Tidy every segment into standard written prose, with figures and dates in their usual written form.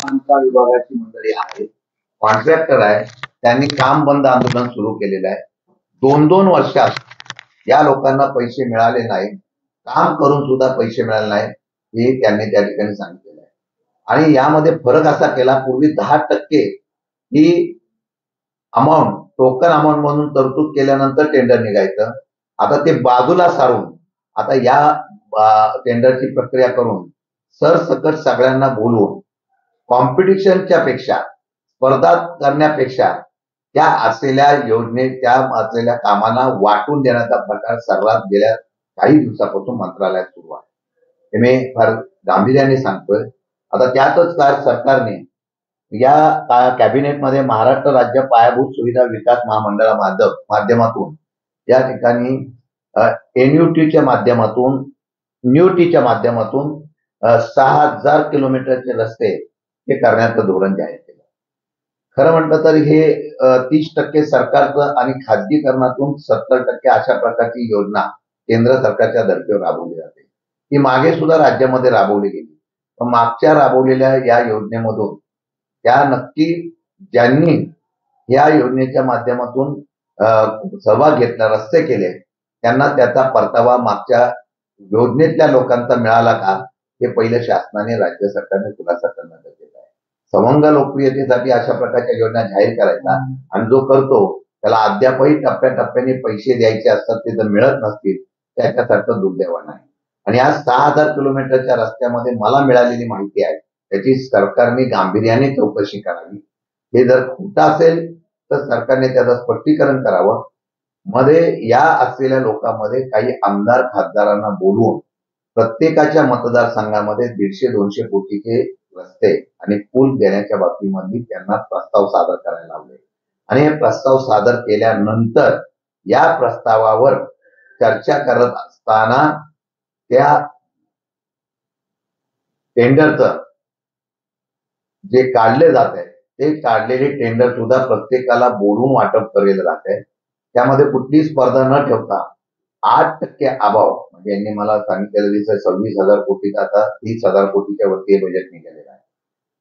बांधकाम विभागाची मंडळी आहे, कॉन्ट्रॅक्टर आहे, त्यांनी काम बंद आंदोलन सुरू केलेलं आहे. 2-2 वर्षात या लोकांना पैसे मिळाले नाही, काम करून सुद्धा पैसे मिळाले नाही हे त्यांनी त्या ठिकाणी सांगितलेलं आहे. आणि यामध्ये फरक असा केला, पूर्वी 10% ही अमाऊंट टोकन अमाऊंट म्हणून तरतूद केल्यानंतर टेंडर निघायचं. आता ते बाजूला सारून आता या टेंडरची प्रक्रिया करून सरसकट सगळ्यांना बोलवून कॉम्पिटिशनच्या पेक्षा, स्पर्धा करण्यापेक्षा त्या असलेल्या योजनेत त्या असलेल्या कामांना वाटून देण्याचा प्रकार सर्वात गेल्या काही दिवसापासून मंत्रालयात सुरू आहे. हे मी फार गांभीर्याने सांगतोय. आता त्यातच काय सरकारने या कॅबिनेटमध्ये महाराष्ट्र राज्य पायाभूत सुविधा विकास महामंडळा माध्यमातून या ठिकाणी एनयूटीच्या माध्यमातून न्यूटीच्या माध्यमातून 6,000 किलोमीटरचे रस्ते हे करण्याचं धोरण जाहीर केलं. खरं म्हटलं तर हे 30% सरकारचं आणि खाजगीकरणातून 70% अशा प्रकारची योजना केंद्र सरकारच्या धर्तीवर राबवली जाते. ही मागे सुद्धा राज्यामध्ये राबवली गेली. पण मागच्या राबवलेल्या या योजनेमधून त्या नक्की ज्यांनी या योजनेच्या माध्यमातून सहभाग घेतला, रस्ते केले, त्यांना त्याचा परतावा मागच्या योजनेतल्या लोकांचा मिळाला का हे पहिलं शासनाने राज्य सरकारने खुलासा करणं गरजेचं आहे. सवंग लोकप्रियतेसाठी अशा प्रकारच्या योजना जाहीर करायचा आणि जो करतो त्याला अद्यापही टप्प्याटप्प्याने पैसे द्यायचे असतात, ते जर मिळत नसतील त्याच्यासारखं दुर्दैव नाही. आणि आज 6,000 किलोमीटरच्या रस्त्यामध्ये मला मिळालेली माहिती आहे त्याची सरकारने गांभीर्याने चौकशी करावी. हे जर खोटं असेल तर सरकारने त्याचं स्पष्टीकरण करावं. मध्ये या असलेल्या लोकांमध्ये काही आमदार खासदारांना बोलवून प्रत्येकाच्या मतदारसंघामध्ये 150-200 कोटीचे रस्ते आणि पूल देण्याच्या बाबतीमध्ये त्यांना प्रस्ताव सादर करायला लावले. आणि हे प्रस्ताव सादर केल्यानंतर या प्रस्तावावर चर्चा करत असताना त्या टेंडरचं जे काढले जात आहे ते काढलेले टेंडर सुद्धा प्रत्येकाला बोलून वाटप केलेलं जात आहे. त्यामध्ये कुठलीही स्पर्धा न ठेवता 8% अभाव, म्हणजे यांनी मला सांगितलेलं दिसतं 26,000 कोटीचा आता 30,000 कोटीच्या वरती बजेट निघालेलं आहे.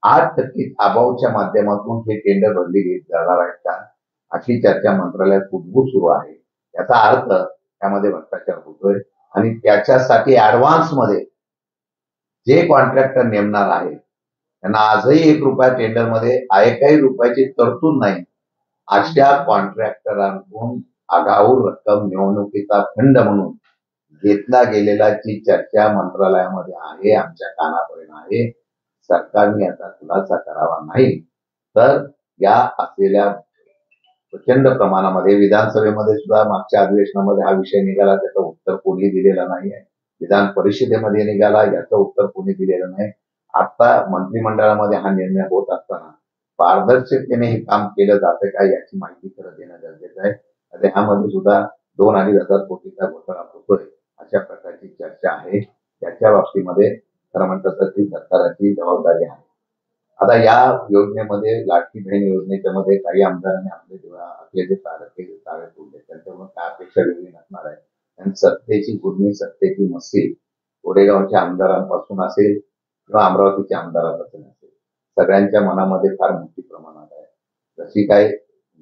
8% अभावच्या माध्यमातून हे टेंडर भरले जाणार आहेत का अशी चर्चा मंत्रालयात कुठबुट सुरू आहे. याचा अर्थ त्यामध्ये भ्रष्टाचार होतोय आणि त्याच्यासाठी ऍडव्हान्समध्ये जे कॉन्ट्रॅक्टर नेमणार आहे त्यांना आजही 1 रुपया टेंडरमध्ये एकही रुपयाची तरतूद नाही. अशा कॉन्ट्रॅक्टरांकडून आगाऊ रक्कम निवडणुकीचा फंड म्हणून घेतला गेलेला जी चर्चा मंत्रालयामध्ये आहे, आमच्या कानापर्यंत आहे. सरकारने याचा खुलासा करावा नाही तर या असलेल्या प्रचंड प्रमाणामध्ये विधानसभेमध्ये सुद्धा मागच्या अधिवेशनामध्ये हा विषय निघाला, त्याचं उत्तर कोणी दिलेलं नाही आहे. विधान परिषदेमध्ये निघाला, याचं उत्तर कोणी दिलेलं नाही. आता मंत्रिमंडळामध्ये हा निर्णय होत असताना पारदर्शकतेने हे काम केलं जातं का याची माहिती खरं देणं गरजेचं आहे. आता ह्यामध्ये सुद्धा 2-2.5 हजार कोटीचा घोटाळा होतोय अशा प्रकारची चर्चा आहे. त्याच्या बाबतीमध्ये खरं म्हणतात तर ती सरकारची जबाबदारी आहे. आता या योजनेमध्ये लाडकी बहीण योजनेच्या मध्ये काही आमदारांनी आपले जे तारे तोडले त्यांच्यामुळे काय अपेक्षा वेगळी नसणार आहे. आणि सत्तेची गुर्मी, सत्तेची मस्ती कोरेगावच्या आमदारांपासून असेल किंवा अमरावतीच्या आमदारांपासून असेल, सगळ्यांच्या मनामध्ये फार मोठी प्रमाणात आहे. जशी काय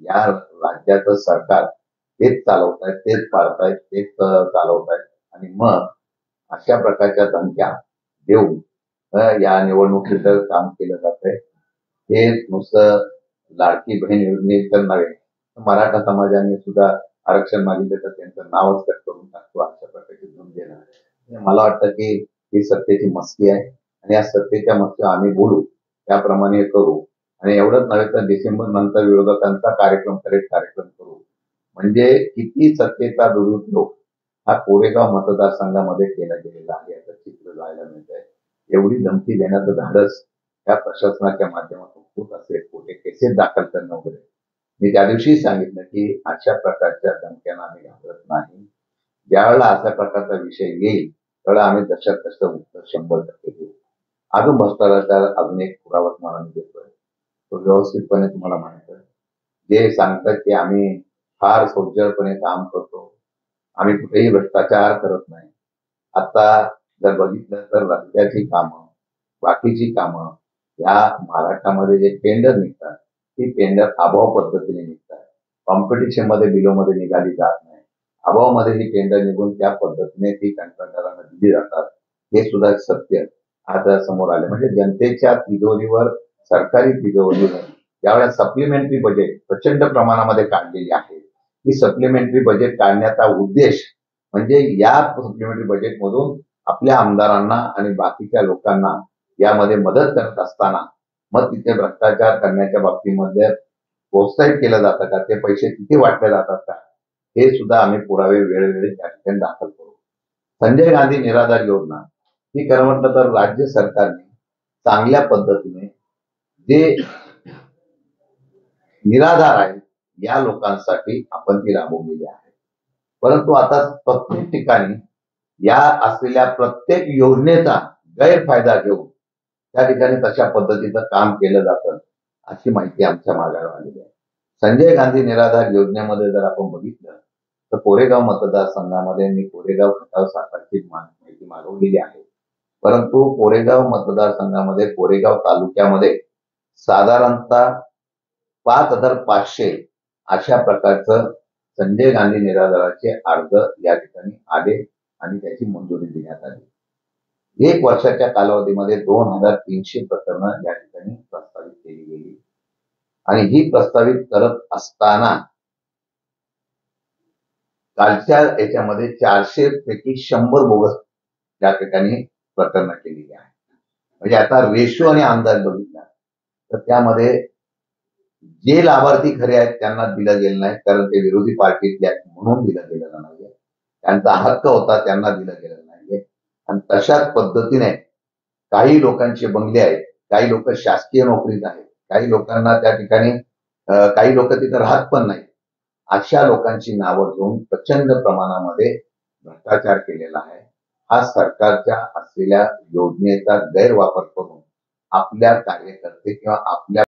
या राज्याचं सरकार तेच चालवतायत, तेच पाळतायत, तेच चालवतायत आणि मग अशा प्रकारच्या धमक्या देऊन या निवडणुकीचं काम केलं जातंय. हे नुसतं लाडकी बहीण योजनेचं नव्हे, मराठा समाजाने सुद्धा आरक्षण मागितलं तर त्यांचं नावच कट करून टाकतो अशा प्रकारची धमकी देणार. मला वाटतं की ही सत्तेची मस्ती आहे आणि या सत्तेच्या मस्तीवर आम्ही बोलू, त्याप्रमाणे करू. आणि एवढंच नव्हे तर डिसेंबर नंतर विरोधकांचा कार्यक्रम करू. म्हणजे किती सत्तेचा दुरुपयोग हा कोरेगाव मतदारसंघामध्ये केला गेलेला आहे याचं चित्र जायला मिळत आहे. एवढी धमकी देण्याचं धाडस या प्रशासनाच्या माध्यमातून होत असेल, कुठे केसेस दाखल करणं वगैरे. मी त्या दिवशी सांगितलं की अशा प्रकारच्या धमक्यांना आम्ही घाबरत नाही. ज्यावेळेला अशा प्रकारचा विषय येईल त्यावेळेला आम्ही तशा तसं उत्तर 100% देऊ. अजून भ्रष्टाचार अजून एक पुरावा तुम्हाला देतोय, तो व्यवस्थितपणे तुम्हाला माहित आहे. जे सांगतात की आम्ही फार सोजळपणे काम करतो, आम्ही कुठेही भ्रष्टाचार करत नाही. आता जर बघितलं तर रस्त्याची कामं, बाकीची कामं या महाराष्ट्रामध्ये जे टेंडर निघतात ती टेंडर अभाव पद्धतीने निघतात. कॉम्पिटिशन मध्ये बिलोमध्ये निघाली जात नाही. अभावामध्ये ही टेंडर निघून त्या पद्धतीने ती कंत्राटदारांना दिली जातात. हे सुद्धा एक सत्य आज समोर आले. म्हणजे जनतेच्या तिजोरीवर, सरकारी तिजोरीवर ज्यावेळेस सप्लिमेंटरी बजेट प्रचंड प्रमाणामध्ये काढलेली आहे. ही सप्लिमेंटरी बजेट काढण्याचा उद्देश म्हणजे या सप्लिमेंटरी बजेटमधून आपल्या आमदारांना आणि बाकीच्या लोकांना यामध्ये मदत करत असताना मग तिथे भ्रष्टाचार करण्याच्या बाबतीमध्ये प्रोत्साहित केलं जातं का, ते पैसे तिथे वाटले जातात का, हे सुद्धा आम्ही पुरावे वेळोवेळी त्या ठिकाणी दाखल करू. संजय गांधी निराधार योजना ही खरं म्हटलं तर राज्य सरकारने चांगल्या पद्धतीने जे निराधार आहेत या लोकांसाठी आपण ती राबवलेली आहे. परंतु आता प्रत्येक ठिकाणी या असलेल्या प्रत्येक योजनेचा गैरफायदा घेऊन त्या ठिकाणी तशा पद्धतीचं काम केलं जातं, अशी माहिती आमच्या मागावर आलेली आहे. संजय गांधी निराधार योजनेमध्ये जर आपण बघितलं तर कोरेगाव मतदारसंघामध्ये मी कोरेगाव खटाव सातारची माहिती मागवलेली आहे. परंतु कोरेगाव मतदारसंघामध्ये कोरेगाव तालुक्यामध्ये साधारणतः 5,500 अशा प्रकारचं संजय गांधी निराधाराचे अर्ज या ठिकाणी आले आणि त्याची मंजुरी देण्यात आली. 1 वर्षाच्या कालावधीमध्ये 2,300 प्रकरणं या ठिकाणी प्रस्तावित केली गेली आणि ही प्रस्तावित करत असताना कालच्या याच्यामध्ये 400 पैकी 100 बोगस या ठिकाणी प्रकरणं केलेली आहे. म्हणजे आता रेशो आणि अंदाज बघितला तर त्यामध्ये जे लाभार्थी खरे आहेत त्यांना दिलं गेलं नाही, कारण ते विरोधी पार्टीतले म्हणून दिलं गेलेलं नाहीये. त्यांचा हक्क होता त्यांना दिलं गेलेलं नाहीये. आणि तशाच पद्धतीने काही लोकांचे बंगले आहेत, काही लोक शासकीय नोकरीत आहेत, काही लोकांना त्या ठिकाणी काही लोक तिथं राहत पण नाही. अशा लोकांची नावं घेऊन प्रचंड प्रमाणामध्ये भ्रष्टाचार केलेला आहे. हा सरकारच्या असलेल्या योजनेचा गैरवापर करून आपल्या कार्यकर्ते किंवा आपल्या